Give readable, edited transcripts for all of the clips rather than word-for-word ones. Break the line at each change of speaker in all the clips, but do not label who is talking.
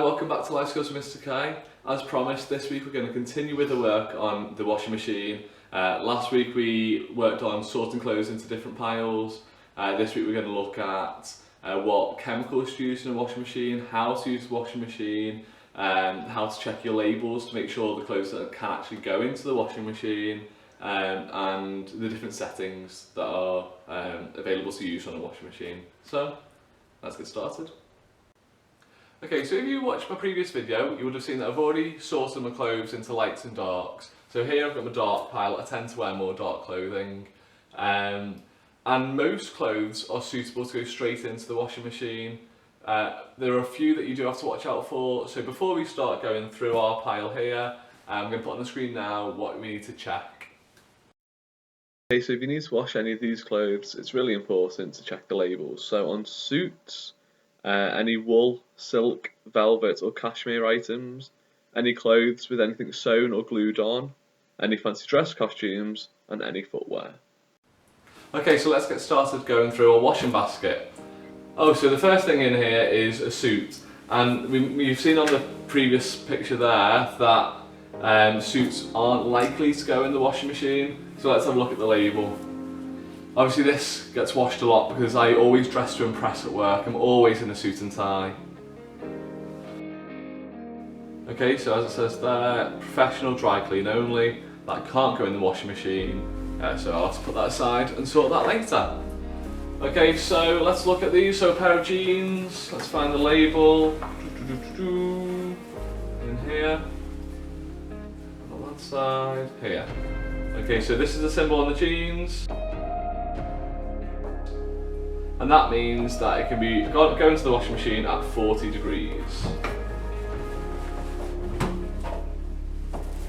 welcome back to Life Skills with Mr. K. As promised, this week we're going to continue with the work on the washing machine. Last week we worked on sorting clothes into different piles. This week we're going to look at what chemicals to use in a washing machine, how to use the washing machine, how to check your labels to make sure the clothes that can actually go into the washing machine, and the different settings that are available to use on a washing machine. So let's get started. Okay, so if you watched my previous video, you would have seen that I've already sorted my clothes into lights and darks. So here I've got my dark pile. I tend to wear more dark clothing. And most clothes are suitable to go straight into the washing machine. There are a few that you do have to watch out for. So before we start going through our pile here, I'm going to put on the screen now what we need to check. Okay, so if you need to wash any of these clothes, it's really important to check the labels. So on suits, any wool, silk, velvet or cashmere items, any clothes with anything sewn or glued on, any fancy dress costumes and any footwear. Okay, so let's get started going through our washing basket. Oh, so the first thing in here is a suit, and we've seen on the previous picture there that suits aren't likely to go in the washing machine, so let's have a look at the label. Obviously this gets washed a lot because I always dress to impress at work. I'm always in a suit and tie. Okay, so as it says there, professional dry clean only. That can't go in the washing machine. So I'll have to put that aside and sort that later. Okay, so let's look at these. So a pair of jeans, let's find the label. In here. On that side, here. Okay, so this is the symbol on the jeans. And that means that it can be go into the washing machine at 40 degrees.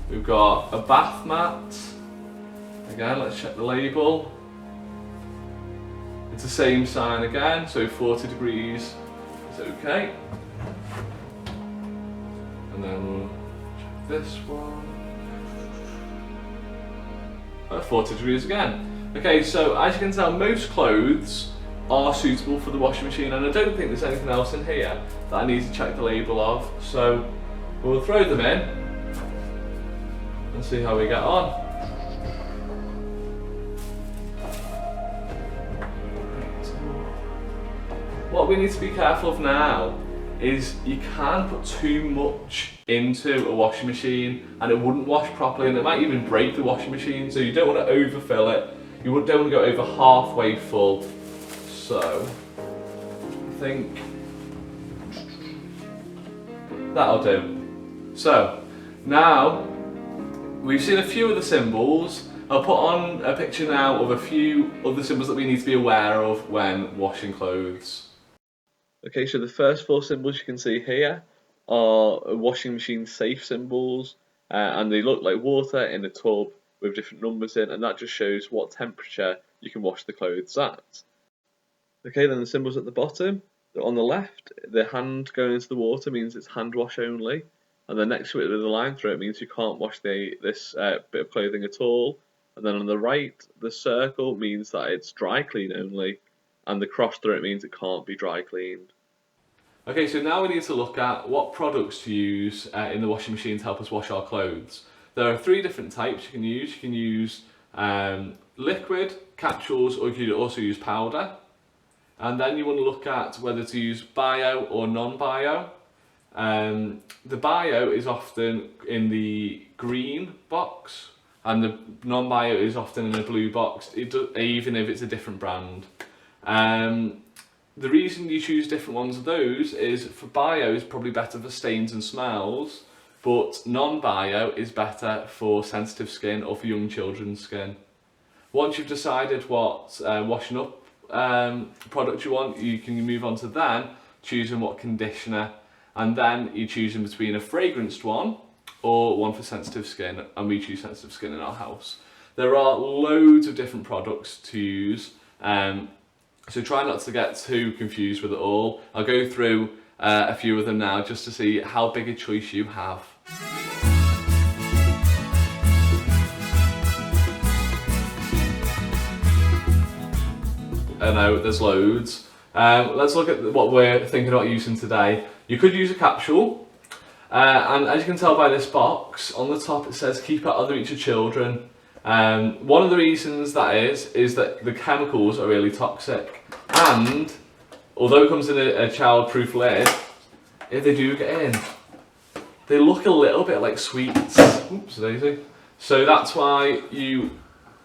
We've got a bath mat. Again, let's check the label. It's the same sign again, so 40 degrees is okay. And then we'll check this one. 40 degrees again. Okay, so as you can tell, most clothes are suitable for the washing machine, and I don't think there's anything else in here that I need to check the label of, so we'll throw them in and see how we get on. What we need to be careful of now is you can put too much into a washing machine and it wouldn't wash properly, and it might even break the washing machine, so you don't want to overfill it. You don't want to go over halfway full. So, I think that'll do. So, now we've seen a few of the symbols. I'll put on a picture now of a few other symbols that we need to be aware of when washing clothes. Okay, so the first four symbols you can see here are washing machine safe symbols, and they look like water in a tub with different numbers in, and that just shows what temperature you can wash the clothes at. Okay, then the symbols at the bottom, on the left, the hand going into the water means it's hand wash only, and then next to it with a line through it means you can't wash this bit of clothing at all, and then on the right, the circle means that it's dry clean only, and the cross through it means it can't be dry cleaned. Okay, so now we need to look at what products to use in the washing machine to help us wash our clothes. There are three different types you can use. You can use liquid, capsules, or you can also use powder. And then you want to look at whether to use bio or non-bio. The bio is often in the green box, and the non-bio is often in the blue box, even if it's a different brand. The reason you choose different ones of those is for bio is probably better for stains and smells, but non-bio is better for sensitive skin or for young children's skin. Once you've decided what washing up product you want, you can move on to then choosing what conditioner, and then you choosing between a fragranced one or one for sensitive skin, and we choose sensitive skin in our house. There are loads of different products to use, so try not to get too confused with it all. I'll go through a few of them now just to see how big a choice you have. I know there's loads. Let's look at what we're thinking about using today. You could use a capsule, And as you can tell by this box, on the top it says keep out of the reach of children. One of the reasons that is that the chemicals are really toxic. And although it comes in a child-proof lid, if they do get in, they look a little bit like sweets. Oops, daisy. So that's why you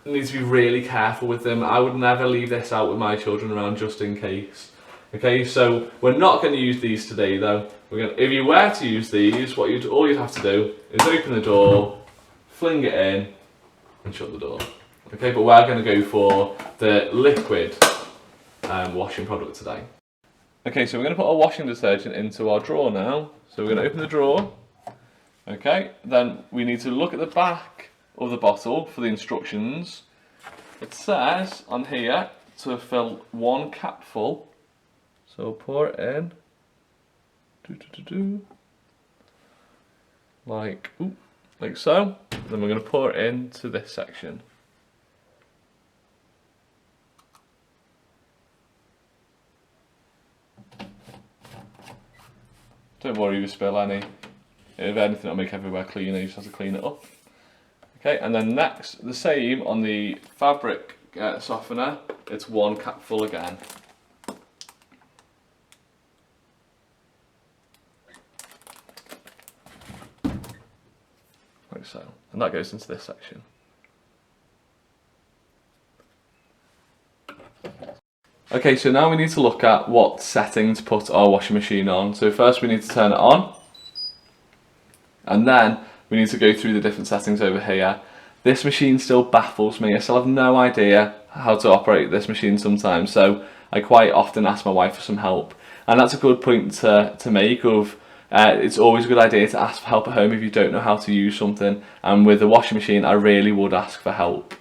need to be really careful with them. I would never leave this out with my children around just in case. Okay, so we're not going to use these today though. If you were to use these, all you'd have to do is open the door, fling it in, and shut the door. Okay, but we're going to go for the liquid washing product today. Okay, so we're going to put our washing detergent into our drawer now. So we're going to open the drawer. Okay, then we need to look at the back of the bottle for the instructions. It says on here to fill 1 capful. So we'll pour it in. Like so. Then we're going to pour it into this section. Don't worry if you spill any. If anything, it'll make everywhere cleaner. You just have to clean it up. Okay, and then next, the same on the fabric softener. It's 1 capful again. Like so, and that goes into this section. Okay, so now we need to look at what setting to put our washing machine on. So first we need to turn it on, and then we need to go through the different settings over here. This machine still baffles me. I still have no idea how to operate this machine sometimes, so I quite often ask my wife for some help. And that's a good point to make of it's always a good idea to ask for help at home if you don't know how to use something. And with the washing machine, I really would ask for help.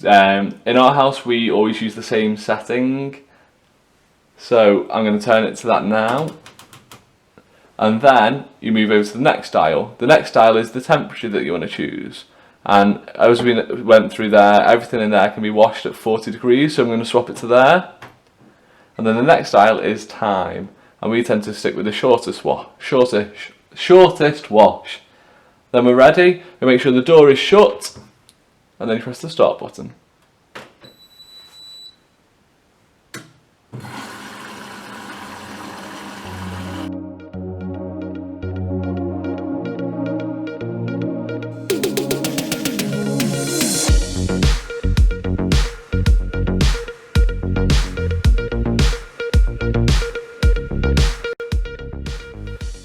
In our house, we always use the same setting. So I'm going to turn it to that now. And then you move over to the next dial. The next dial is the temperature that you want to choose. And as we went through there, everything in there can be washed at 40 degrees. So I'm going to swap it to there. And then the next dial is time. And we tend to stick with the shortest wash. Then we're ready. We make sure the door is shut. And then you press the start button.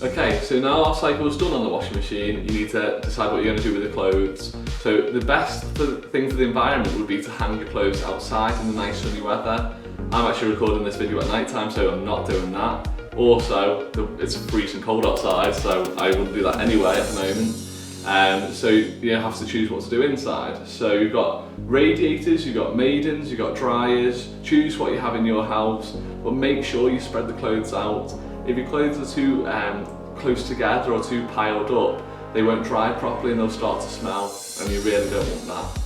Okay, so now our cycle's done on the washing machine, you need to decide what you're going to do with the clothes. So the best thing for the environment would be to hang your clothes outside in the nice sunny weather. I'm actually recording this video at night time, so I'm not doing that. Also, it's freezing cold outside, so I wouldn't do that anyway at the moment. So you have to choose what to do inside. So you've got radiators, you've got maidens, you've got dryers. Choose what you have in your house, but make sure you spread the clothes out. If your clothes are too close together or too piled up, they won't dry properly and they'll start to smell, and you really don't want that.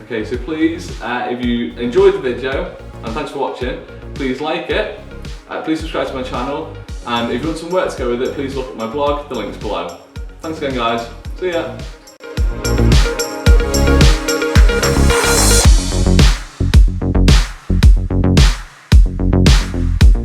Okay, so please, if you enjoyed the video, and thanks for watching, please like it, please subscribe to my channel, and if you want some work to go with it, please look at my blog, the link's below. Thanks again guys, see ya!